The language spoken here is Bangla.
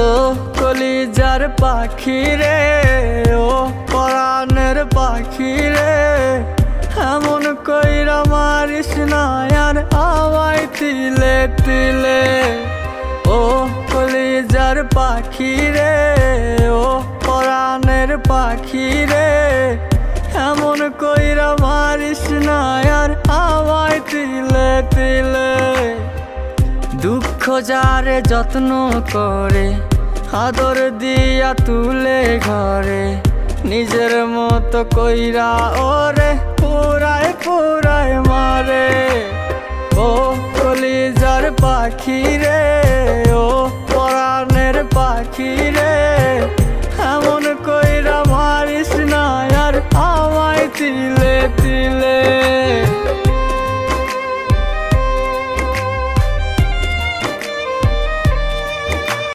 ও কলিজার পাখি রে, ও পরাণের পাখি রে, এমন কইরা মারিস না আর আমায় তিলে তিলে। ও কলিজার পাখি রে, ও পরাণের পাখি রে, এমন কইরা মারিস না আর আমায় তিলে তিলে। দুঃখ যারে যত্ন করে আদর দিয়া তুলে ঘরে, নিজের মতো কইরা ওরে পুরায় পুরায় মারে। ও কলিজার পাখি রে, ও পরাণের পাখি